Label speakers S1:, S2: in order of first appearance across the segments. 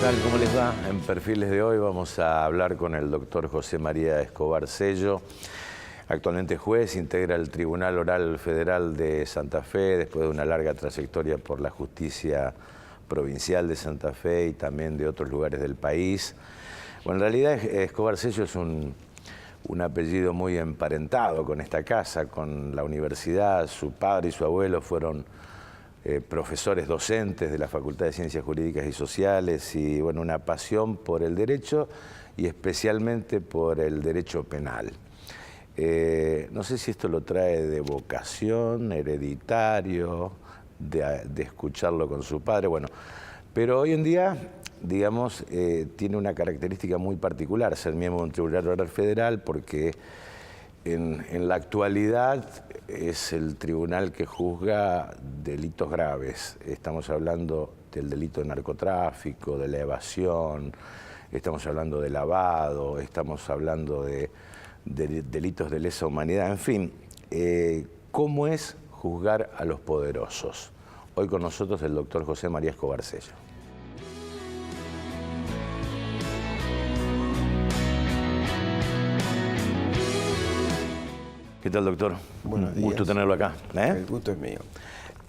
S1: tal? ¿Cómo les va? En Perfiles de hoy vamos a hablar con el doctor José María Escobar Sello, actualmente juez, integra el Tribunal Oral Federal de Santa Fe, después de una larga trayectoria por la justicia provincial de Santa Fe y también de otros lugares del país. Bueno, en realidad Escobar Sello es un apellido muy emparentado con esta casa, con la universidad. Su padre y su abuelo fueron profesores docentes de la Facultad de Ciencias Jurídicas y Sociales y bueno, una pasión por el derecho y especialmente por el derecho penal. No sé si esto lo trae de vocación, hereditario, de escucharlo con su padre, bueno, pero hoy en día, digamos, tiene una característica muy particular ser miembro de un tribunal oral federal porque en la actualidad es el tribunal que juzga delitos graves. Estamos hablando del delito de narcotráfico, de la evasión, estamos hablando de lavado, estamos hablando de delitos de lesa humanidad, en fin. ¿Cómo es juzgar a los poderosos? Hoy con nosotros el doctor José María Escobar Sello. ¿Qué tal, doctor?
S2: Buenos días.
S1: Un gusto tenerlo acá.
S2: El gusto es mío.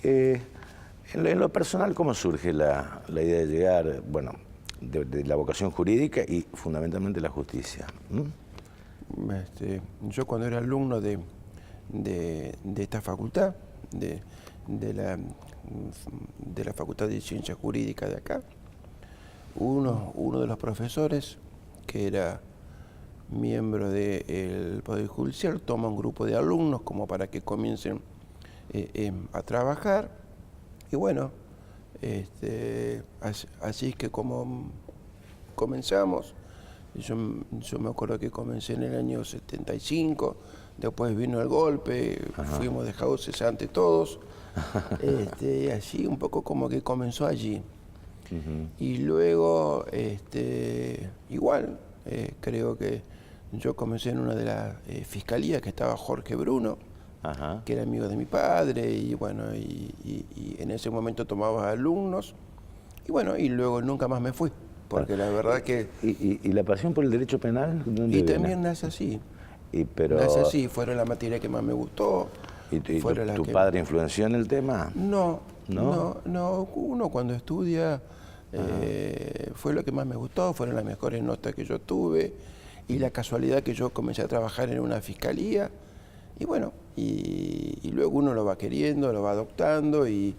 S1: En lo personal, ¿cómo surge la idea de llegar, bueno, de la vocación jurídica y fundamentalmente la justicia?
S2: Yo cuando era alumno de esta facultad, de la Facultad de Ciencias Jurídicas de acá, uno de los profesores, que era miembro del Poder Judicial, toma un grupo de alumnos como para que comiencen a trabajar. Y bueno, así es que como comenzamos, yo me acuerdo que comencé en el año 75, después vino el golpe, fuimos dejados cesantes todos, así un poco como que comenzó allí. Y luego, igual, creo que yo comencé en una de las fiscalías que estaba Jorge Bruno, que era amigo de mi padre, y bueno, y en ese momento tomaba alumnos, y bueno, y luego nunca más me fui, porque la verdad que...
S1: ¿Y la pasión por el derecho penal? ¿Dónde
S2: Y
S1: viene?
S2: también nace así.
S1: Pero,
S2: nace así, fueron la materia que más me gustó.
S1: ¿Y tu padre influenció en el tema?
S2: No, uno cuando estudia fue lo que más me gustó, fueron las mejores notas que yo tuve, y la casualidad que yo comencé a trabajar en una fiscalía, y bueno, y luego uno lo va queriendo, lo va adoptando, y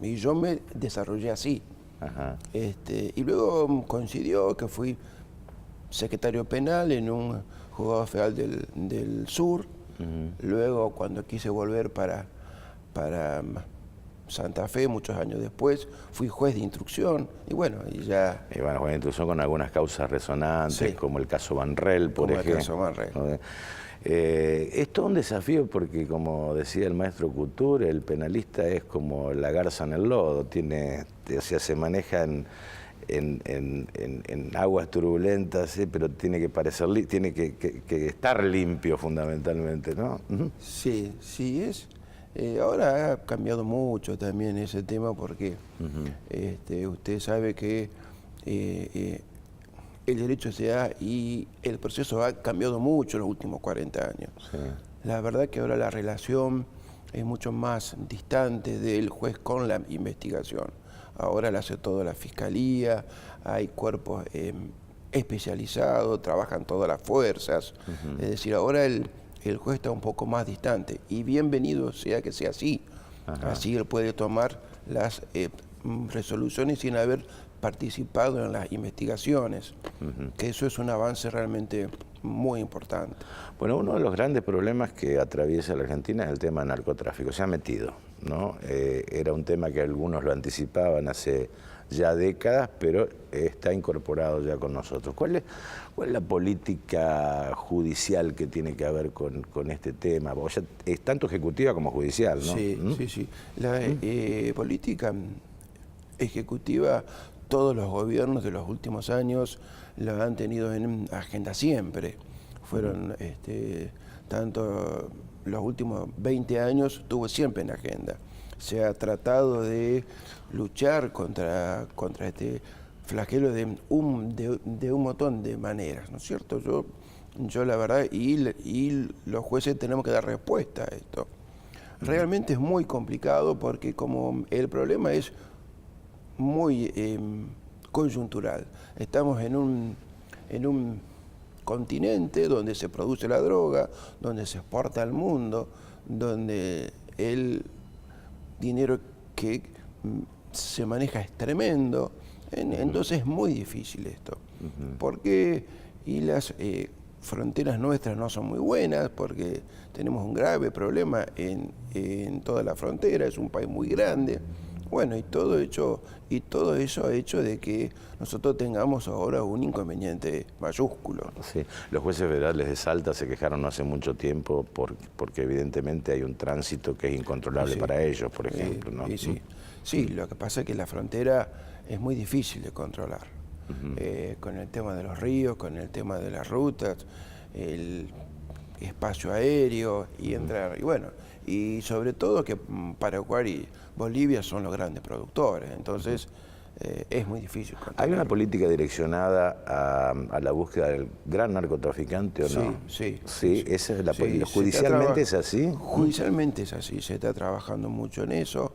S2: yo me desarrollé así. Y luego coincidió que fui secretario penal en un juzgado federal del sur. Luego, cuando quise volver para Santa Fe, muchos años después, fui juez de instrucción, y bueno, y ya...
S1: Y bueno, juez de instrucción con algunas causas resonantes, sí, como el caso Banrell, por ejemplo.
S2: El caso Banrell.
S1: Es todo un desafío porque, como decía el maestro Couture, el penalista es como la garza en el lodo, se maneja en aguas turbulentas, ¿sí? Pero tiene que estar limpio fundamentalmente, ¿no?
S2: Sí, sí es. Ahora ha cambiado mucho también ese tema porque usted sabe que el derecho se da y el proceso ha cambiado mucho en los últimos 40 años. Sí. La verdad que ahora la relación es mucho más distante del juez con la investigación. Ahora la hace todo la fiscalía, hay cuerpos especializados, trabajan todas las fuerzas. Es decir, ahora el juez está un poco más distante, y bienvenido sea que sea así. Así él puede tomar las resoluciones sin haber participado en las investigaciones, que eso es un avance realmente muy importante.
S1: Bueno, uno de los grandes problemas que atraviesa la Argentina es el tema del narcotráfico. Se ha metido, ¿no? Era un tema que algunos lo anticipaban hace ya décadas, pero está incorporado ya con nosotros. ¿Cuál es la política judicial que tiene que ver con este tema? Vos ya es tanto ejecutiva como judicial, ¿no?
S2: Sí. La política ejecutiva, todos los gobiernos de los últimos años la han tenido en agenda siempre. Fueron, tanto los últimos 20 años estuvo siempre en agenda. Se ha tratado de luchar contra este flagelo de un montón de maneras, ¿no es cierto? Yo la verdad, y los jueces tenemos que dar respuesta a esto. Realmente es muy complicado porque como el problema es muy coyuntural. Estamos en un continente donde se produce la droga, donde se exporta al mundo, donde el dinero que se maneja es tremendo. Entonces es muy difícil esto. Porque las fronteras nuestras no son muy buenas, porque tenemos un grave problema en toda la frontera, es un país muy grande. Bueno, y todo eso ha hecho de que nosotros tengamos ahora un inconveniente mayúsculo.
S1: Sí, los jueces federales de Salta se quejaron no hace mucho tiempo porque evidentemente hay un tránsito que es incontrolable para ellos, por ejemplo, ¿no?
S2: Sí, lo que pasa es que la frontera es muy difícil de controlar. Con el tema de los ríos, con el tema de las rutas, el espacio aéreo y entrar, y bueno, y sobre todo que Paraguay y Bolivia son los grandes productores, entonces es muy difícil controlar.
S1: ¿Hay una política direccionada a la búsqueda del gran narcotraficante o no?
S2: Sí.
S1: Esa es la política. ¿Judicialmente es así?
S2: Judicialmente es así, se está trabajando mucho en eso,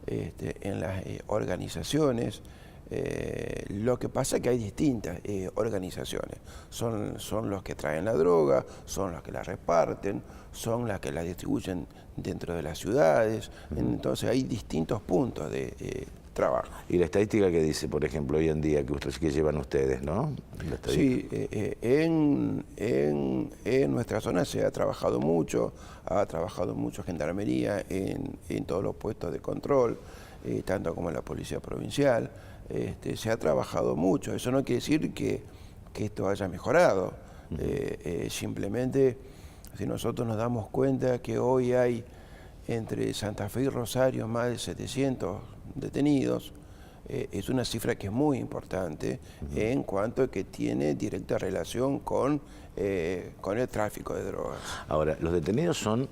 S2: en las organizaciones. Lo que pasa es que hay distintas organizaciones. Son los que traen la droga, son los que la reparten, son las que la distribuyen dentro de las ciudades. Entonces hay distintos puntos de trabajo.
S1: Y la estadística que dice, por ejemplo, hoy en día, que llevan ustedes, ¿no?
S2: Sí, en nuestra zona se ha trabajado mucho Gendarmería en todos los puestos de control, tanto como en la Policía Provincial. Se ha trabajado mucho. Eso no quiere decir que esto haya mejorado. Simplemente, si nosotros nos damos cuenta que hoy hay entre Santa Fe y Rosario más de 700 detenidos, es una cifra que es muy importante en cuanto a que tiene directa relación con el tráfico de drogas.
S1: Ahora, los detenidos son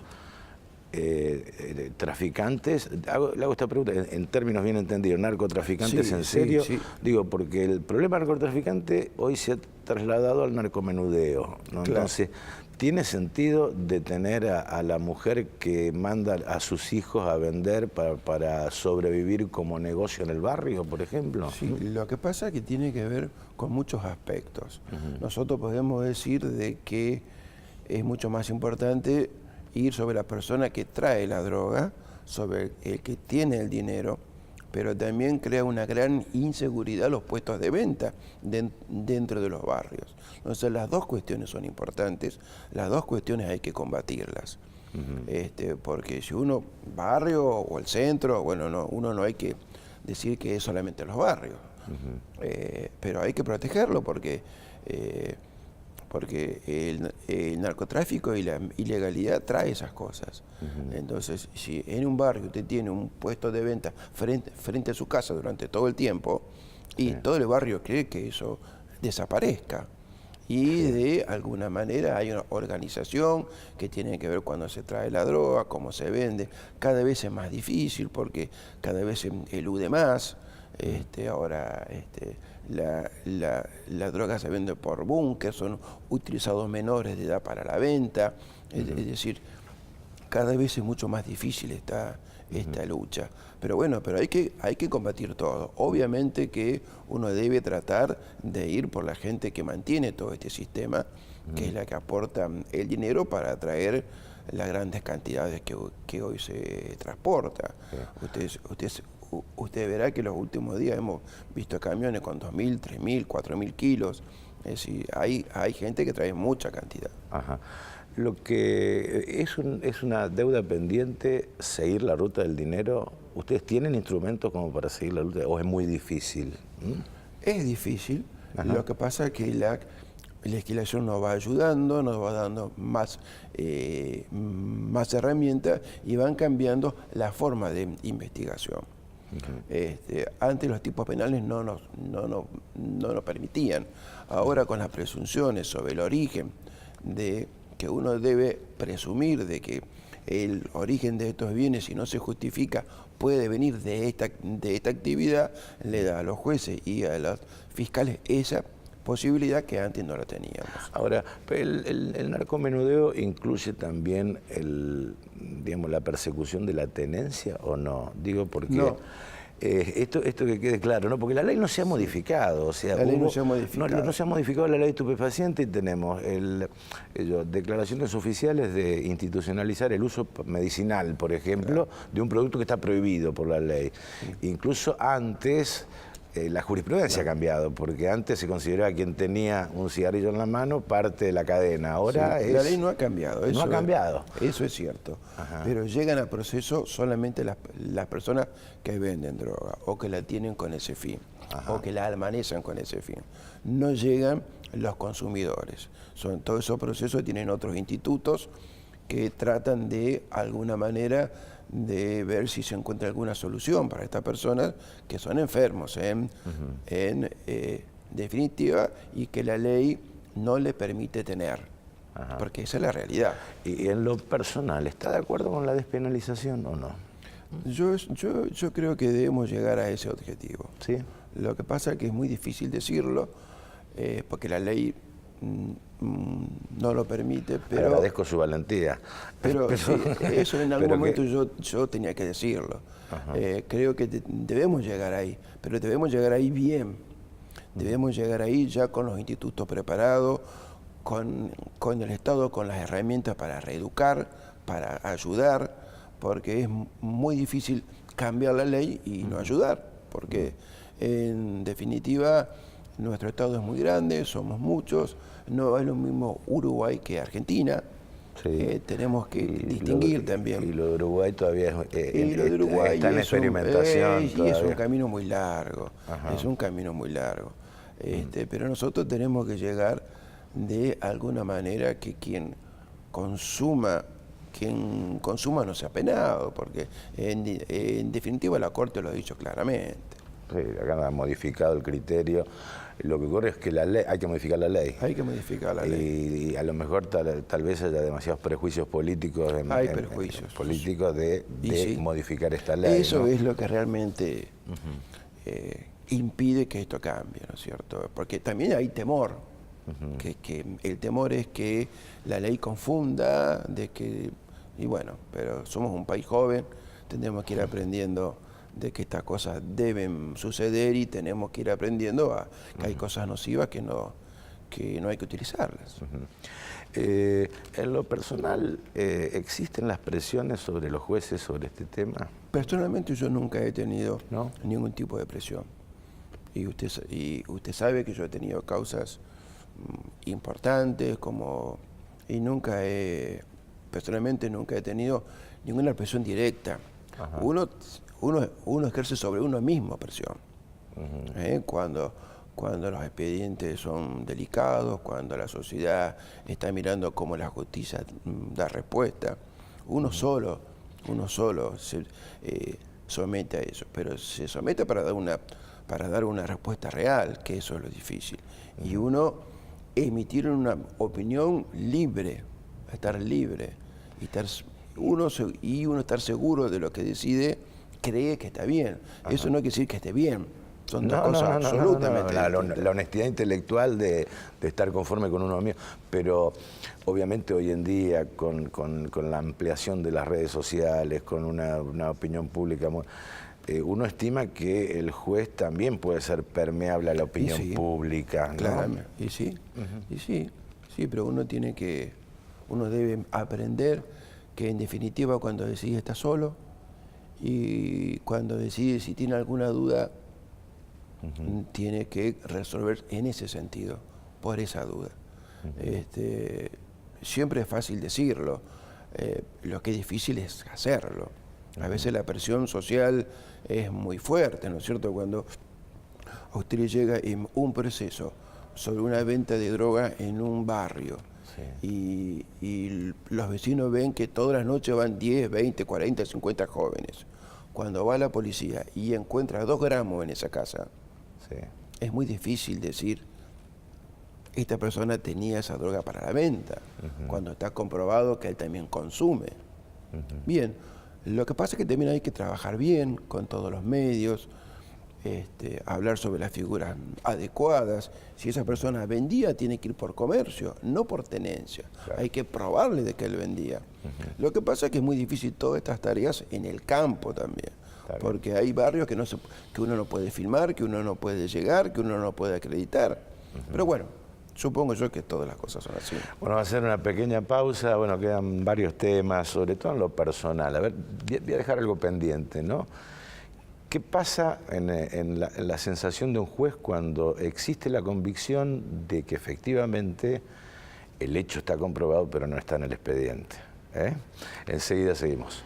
S1: traficantes, le hago esta pregunta en términos bien entendidos, narcotraficantes en serio, digo, porque el problema narcotraficante hoy se ha trasladado al narcomenudeo, ¿no? Claro. Entonces, ¿tiene sentido detener a la mujer que manda a sus hijos a vender para sobrevivir como negocio en el barrio, por ejemplo?
S2: Sí, lo que pasa es que tiene que ver con muchos aspectos. Nosotros podemos decir de que es mucho más importante ir sobre la persona que trae la droga, sobre el que tiene el dinero, pero también crea una gran inseguridad los puestos de venta dentro de los barrios. Entonces las dos cuestiones son importantes, las dos cuestiones hay que combatirlas. Porque si uno, barrio o el centro, bueno, uno no hay que decir que es solamente los barrios, pero hay que protegerlo porque el narcotráfico y la ilegalidad trae esas cosas. Entonces, si en un barrio usted tiene un puesto de venta frente a su casa durante todo el tiempo, y todo el barrio cree que eso desaparezca, y de alguna manera hay una organización que tiene que ver cuando se trae la droga, cómo se vende, cada vez es más difícil porque cada vez se elude más. Ahora la droga se vende por búnker, son utilizados menores de edad para la venta, es decir, cada vez es mucho más difícil esta lucha. Pero bueno, hay que combatir todo. Obviamente que uno debe tratar de ir por la gente que mantiene todo este sistema, que es la que aporta el dinero para traer las grandes cantidades que hoy se transporta. Usted verá que los últimos días hemos visto camiones con 2.000, 3.000, 4.000 kilos. Es decir, hay gente que trae mucha cantidad.
S1: Ajá. Lo que es una deuda pendiente, seguir la ruta del dinero. ¿Ustedes tienen instrumentos como para seguir la ruta o es muy difícil?
S2: Es difícil. Lo que pasa es que la legislación nos va ayudando, nos va dando más herramientas y van cambiando la forma de investigación. Antes los tipos penales no nos permitían. Ahora con las presunciones sobre el origen de que uno debe presumir de que el origen de estos bienes, si no se justifica, puede venir de esta actividad, le da a los jueces y a los fiscales esa posibilidad que antes no la teníamos.
S1: Ahora, el narcomenudeo incluye también digamos, la persecución de la tenencia, ¿o no? Digo porque...
S2: No.
S1: Esto que quede claro, ¿no? Porque la ley no se ha modificado. O sea,
S2: la ley no se ha modificado.
S1: No se ha modificado la ley de estupefacientes y tenemos declaraciones oficiales de institucionalizar el uso medicinal, por ejemplo, de un producto que está prohibido por la ley. Sí. Incluso antes... la jurisprudencia ha cambiado, porque antes se consideraba quien tenía un cigarrillo en la mano parte de la cadena. Ahora
S2: sí, la ley no ha cambiado.
S1: No ha cambiado.
S2: Eso es cierto. Ajá. Pero llegan a proceso solamente las personas que venden droga o que la tienen con ese fin. Ajá. O que la almacenan con ese fin. No llegan los consumidores. Todos esos procesos tienen otros institutos que tratan de alguna manera de ver si se encuentra alguna solución para estas personas que son enfermos en definitiva, y que la ley no le permite tener. Ajá. Porque esa es la realidad.
S1: Y en lo personal, ¿está de acuerdo con la despenalización o no?
S2: Yo creo que debemos llegar a ese objetivo.
S1: ¿Sí?
S2: Lo que pasa es que es muy difícil decirlo, porque la ley no lo permite, pero...
S1: Agradezco su valentía.
S2: Pero sí, eso en algún momento yo tenía que decirlo. Creo que debemos llegar ahí, pero debemos llegar ahí bien. Debemos llegar ahí ya con los institutos preparados, con el Estado, con las herramientas para reeducar, para ayudar, porque es muy difícil cambiar la ley y no ayudar, porque en definitiva nuestro Estado es muy grande, somos muchos, no es lo mismo Uruguay que Argentina. Sí. Tenemos que distinguir también.
S1: Y lo de Uruguay todavía
S2: está
S1: en experimentación.
S2: Y es un camino muy largo. Ajá. Es un camino muy largo. Pero nosotros tenemos que llegar de alguna manera que quien consuma no sea penado, porque en definitiva la Corte lo ha dicho claramente.
S1: Sí, acá han modificado el criterio. Lo que ocurre es que la ley, hay que modificar la ley.
S2: Hay que modificar la ley.
S1: Y a lo mejor tal vez haya demasiados prejuicios políticos políticos de sí, modificar esta ley.
S2: Eso, ¿no? Es lo que realmente impide que esto cambie, ¿no es cierto? Porque también hay temor. Que el temor es que la ley confunda, y bueno, pero somos un país joven, tenemos que ir aprendiendo de que estas cosas deben suceder y tenemos que ir aprendiendo que hay cosas nocivas que no hay que utilizarlas.
S1: En lo personal, ¿existen las presiones sobre los jueces sobre este tema?
S2: Personalmente yo nunca he tenido ningún tipo de presión. Y usted sabe que yo he tenido causas importantes y personalmente nunca he tenido ninguna presión directa. Uno ejerce sobre uno mismo presión. Cuando los expedientes son delicados, cuando la sociedad está mirando cómo la justicia da respuesta, uno solo se somete a eso, pero se somete para dar una respuesta real, que eso es lo difícil. Y uno emitir una opinión libre, estar libre, uno estar seguro de lo que decide, cree que está bien. Ajá. Eso no quiere decir que esté bien, son dos cosas absolutamente distintas.
S1: La honestidad intelectual de estar conforme con uno mismo, pero obviamente hoy en día con la ampliación de las redes sociales, con una opinión pública uno estima que el juez también puede ser permeable a la opinión pública, ¿no?
S2: Claro, y sí, pero uno debe aprender que en definitiva cuando decide está solo y cuando decide si tiene alguna duda, tiene que resolver en ese sentido, por esa duda. Siempre es fácil decirlo, lo que es difícil es hacerlo. A veces la presión social es muy fuerte, ¿no es cierto? Cuando a usted le llega en un proceso sobre una venta de droga en un barrio y los vecinos ven que todas las noches van 10, 20, 40, 50 jóvenes. Cuando va la policía y encuentra 2 gramos en esa casa, es muy difícil decir esta persona tenía esa droga para la venta, cuando está comprobado que él también consume. Bien, lo que pasa es que también hay que trabajar bien con todos los medios, hablar sobre las figuras adecuadas. Si esa persona vendía, tiene que ir por comercio, no por tenencia. Claro. Hay que probarle de que él vendía. Lo que pasa es que es muy difícil todas estas tareas en el campo también, porque hay barrios que uno no puede filmar, que uno no puede llegar, que uno no puede acreditar. Pero bueno, supongo yo que todas las cosas son así.
S1: Bueno, va a ser una pequeña pausa. Bueno, quedan varios temas, sobre todo en lo personal. A ver, voy a dejar algo pendiente, ¿no? ¿Qué pasa en la sensación de un juez cuando existe la convicción de que efectivamente el hecho está comprobado pero no está en el expediente? Enseguida seguimos.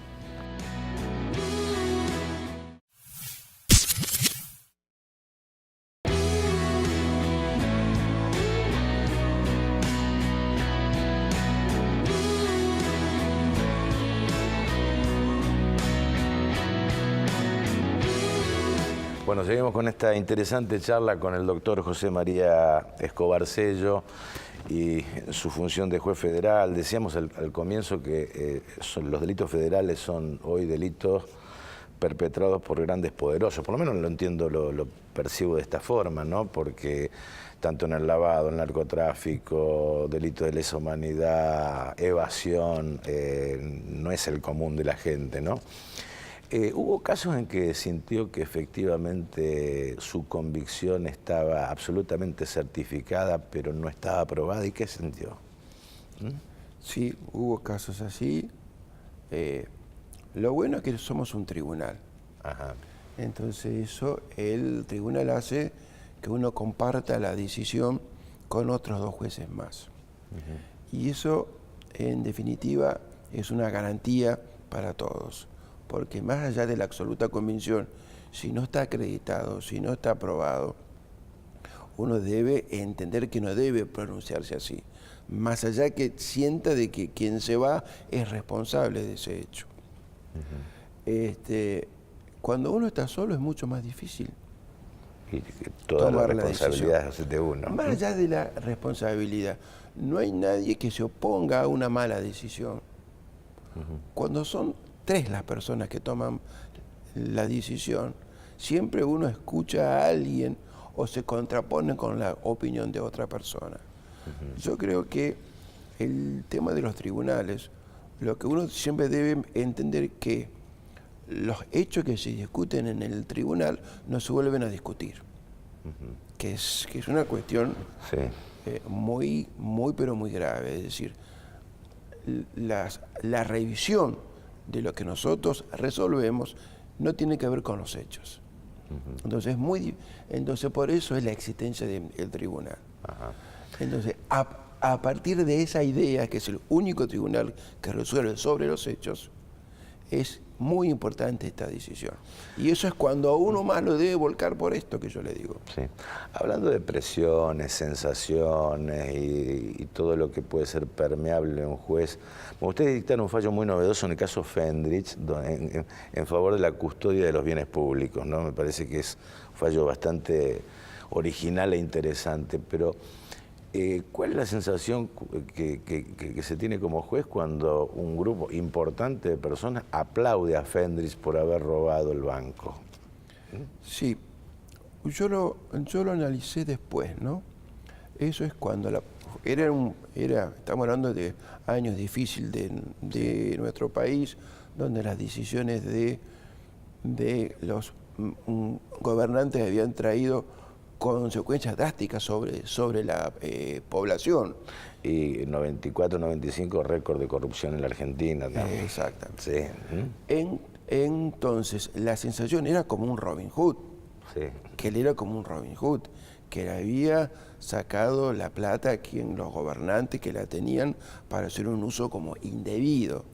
S1: Bueno, seguimos con esta interesante charla con el doctor José María Escobar Sello y su función de juez federal. Decíamos al comienzo que los delitos federales son hoy delitos perpetrados por grandes poderosos. Por lo menos lo entiendo, lo percibo de esta forma, ¿no? Porque tanto en el lavado, el narcotráfico, delito de lesa humanidad, evasión, no es el común de la gente, ¿no? ¿Hubo casos en que sintió que efectivamente su convicción estaba absolutamente certificada, pero no estaba aprobada? ¿Y qué sintió?
S2: Sí, hubo casos así. Lo bueno es que somos un tribunal.
S1: Ajá.
S2: Entonces el tribunal hace que uno comparta la decisión con otros 2 jueces más. Y eso, en definitiva, es una garantía para todos. Porque más allá de la absoluta convicción, si no está acreditado, si no está aprobado, uno debe entender que no debe pronunciarse así. Más allá que sienta de que quien se va es responsable de ese hecho. Cuando uno está solo es mucho más difícil.
S1: Y toda la responsabilidad es de uno.
S2: Más allá de la responsabilidad, no hay nadie que se oponga a una mala decisión. Cuando son 3 las personas que toman la decisión, siempre uno escucha a alguien o se contrapone con la opinión de otra persona. Yo creo que el tema de los tribunales, lo que uno siempre debe entender que los hechos que se discuten en el tribunal no se vuelven a discutir, que es una cuestión muy pero muy grave. Es decir, la revisión de lo que nosotros resolvemos no tiene que ver con los hechos. Entonces por eso es la existencia del tribunal. Entonces, a partir de esa idea, que es el único tribunal que resuelve sobre los hechos, es muy importante esta decisión. Y eso es cuando a uno más lo debe volcar por esto que yo le digo.
S1: Sí. Hablando de presiones, sensaciones y todo lo que puede ser permeable en un juez, ustedes dictaron un fallo muy novedoso en el caso Fendrich en favor de la custodia de los bienes públicos, ¿no? Me parece que es un fallo bastante original e interesante, pero ¿cuál es la sensación que se tiene como juez cuando un grupo importante de personas aplaude a Fendrich por haber robado el banco?
S2: Sí, yo lo analicé después, ¿no? Eso es cuando estamos hablando de años difíciles de nuestro país, donde las decisiones de los gobernantes habían traído consecuencias drásticas sobre la población.
S1: Y 94-95 récord de corrupción en la Argentina, ¿no?
S2: Exactamente.
S1: Sí.
S2: Entonces, la sensación era como un Robin Hood.
S1: Sí.
S2: Que él era como un Robin Hood, que le había sacado la plata a los gobernantes que la tenían para hacer un uso como indebido.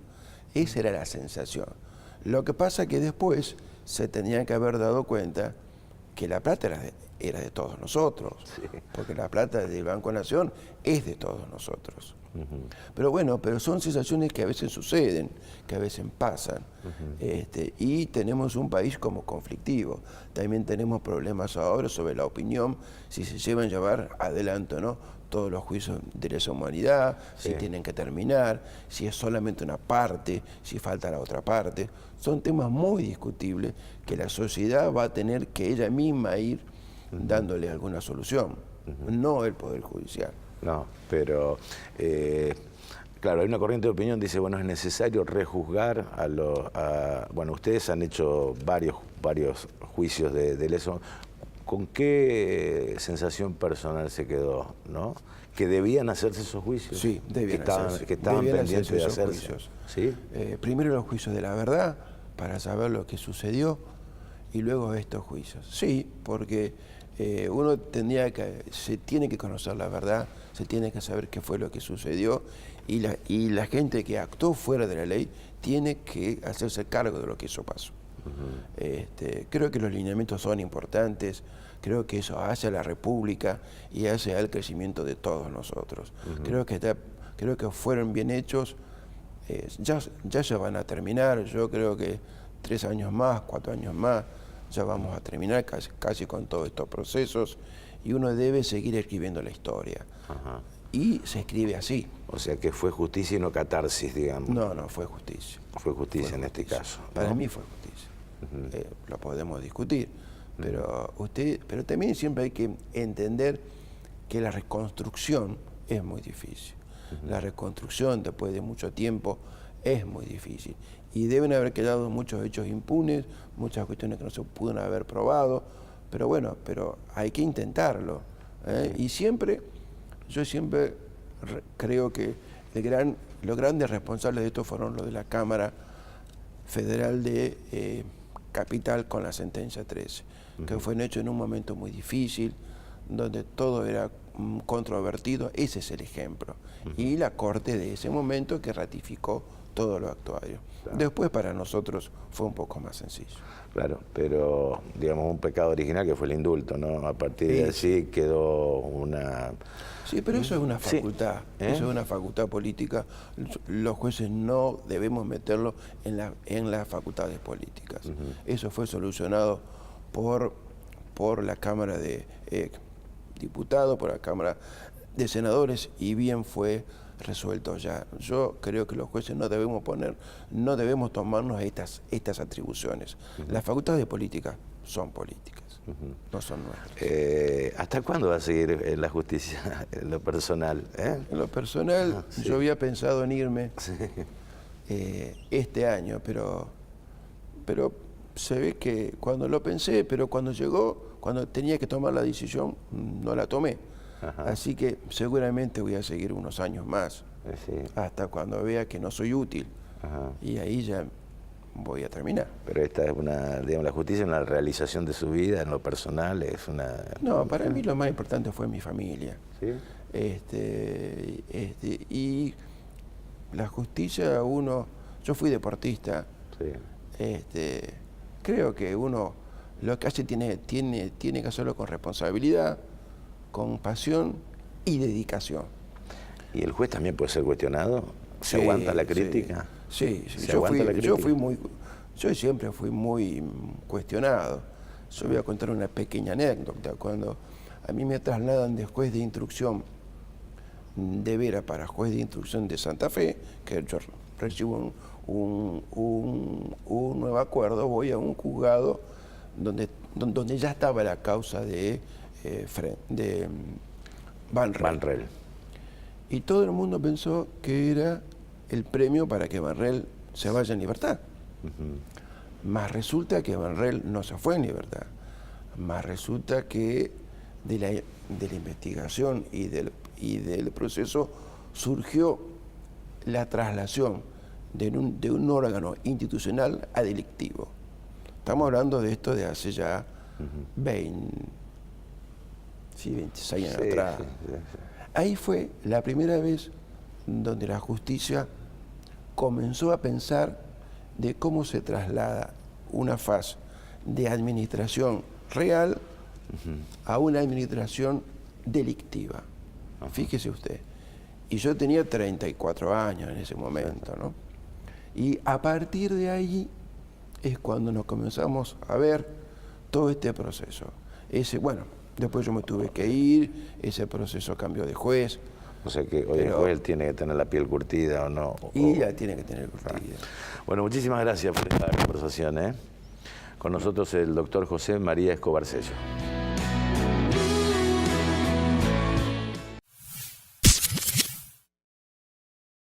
S2: Esa era la sensación. Lo que pasa que después se tenía que haber dado cuenta que la plata era de todos nosotros, porque la plata del Banco Nación es de todos nosotros. Pero bueno, son sensaciones que a veces suceden, que a veces pasan, y tenemos un país como conflictivo. También tenemos problemas ahora sobre la opinión, si se llevan a llevar adelante o no todos los juicios de lesa humanidad, si tienen que terminar, si es solamente una parte, si falta la otra parte. Son temas muy discutibles que la sociedad va a tener que ella misma ir dándole alguna solución, no el Poder Judicial.
S1: No, pero claro, hay una corriente de opinión que dice, bueno, es necesario rejuzgar bueno, ustedes han hecho varios juicios de lesa. ¿Con qué sensación personal se quedó, no? ¿Que debían hacerse esos juicios?
S2: Sí, debían hacerse.
S1: Que estaban pendientes de hacerse.
S2: Juicios.
S1: ¿Sí?
S2: Primero los juicios de la verdad, para saber lo que sucedió, y luego estos juicios. Sí, porque uno se tiene que conocer la verdad, se tiene que saber qué fue lo que sucedió, y la gente que actuó fuera de la ley tiene que hacerse cargo de lo que eso pasó. Creo que los lineamientos son importantes, creo que eso hace a la República y hace al crecimiento de todos nosotros. Creo que fueron bien hechos, ya se van a terminar, yo creo que 3 años más, 4 años más, ya vamos a terminar casi con todos estos procesos, y uno debe seguir escribiendo la historia. Y se escribe así.
S1: O sea que fue justicia y no catarsis, digamos.
S2: No, fue justicia.
S1: Fue justicia en este caso, ¿no?
S2: Para mí fue justicia. Lo podemos discutir, pero también siempre hay que entender que la reconstrucción es muy difícil. La reconstrucción después de mucho tiempo es muy difícil. Y deben haber quedado muchos hechos impunes, muchas cuestiones que no se pudieron haber probado, pero bueno, hay que intentarlo. Y yo siempre creo que los grandes responsables de esto fueron los de la Cámara Federal de Capital con la sentencia 13, que fue hecho en un momento muy difícil, donde todo era controvertido. Ese es el ejemplo. Y la Corte de ese momento que ratificó todo lo actuario. Claro. Después para nosotros fue un poco más sencillo.
S1: Claro, pero digamos un pecado original que fue el indulto, ¿no? A partir de allí quedó una...
S2: Sí, pero eso es una facultad, eso es una facultad política. Los jueces no debemos meterlo en las facultades políticas. Eso fue solucionado por la Cámara de Diputados, por la Cámara de Senadores, y bien fue resuelto ya. Yo creo que los jueces no debemos tomarnos estas atribuciones. Las facultades políticas son políticas, no son nuestras.
S1: ¿Hasta cuándo va a seguir en la justicia en lo personal?
S2: En lo personal, yo había pensado en irme este año, pero se ve que cuando lo pensé, pero cuando llegó, cuando tenía que tomar la decisión, no la tomé. Así que seguramente voy a seguir unos años más, hasta cuando vea que no soy útil. Y ahí ya voy a terminar.
S1: Pero esta es digamos, la justicia es una realización de su vida, en lo personal es una...
S2: No, para mí lo más importante fue mi familia.
S1: ¿Sí?
S2: Y la justicia, yo fui deportista. Creo que uno lo que hace tiene que hacerlo con responsabilidad, con pasión y dedicación.
S1: ¿Y el juez también puede ser cuestionado? ¿Se aguanta la crítica?
S2: Sí. Yo siempre fui muy cuestionado. Yo voy a contar una pequeña anécdota. Cuando a mí me trasladan de juez de instrucción de Vera para juez de instrucción de Santa Fe, que yo recibo un nuevo acuerdo, voy a un juzgado donde ya estaba la causa de Banrel. Y todo el mundo pensó que era el premio para que Banrel se vaya en libertad. Más resulta que Banrel no se fue en libertad. Más resulta que de la investigación y del proceso surgió la traslación de un órgano institucional a delictivo. Estamos hablando de esto de hace ya 26 años atrás. Ahí fue la primera vez donde la justicia comenzó a pensar de cómo se traslada una fase de administración real a una administración delictiva. Fíjese usted. Y yo tenía 34 años en ese momento, ¿no? Y a partir de ahí es cuando nos comenzamos a ver todo este proceso. Después yo me tuve que ir, ese proceso cambió de juez.
S1: O sea que hoy el juez tiene que tener la piel curtida o no.
S2: Y la tiene que tener curtida.
S1: Bueno, muchísimas gracias por esta conversación. Con nosotros el doctor José María Escobar Sello.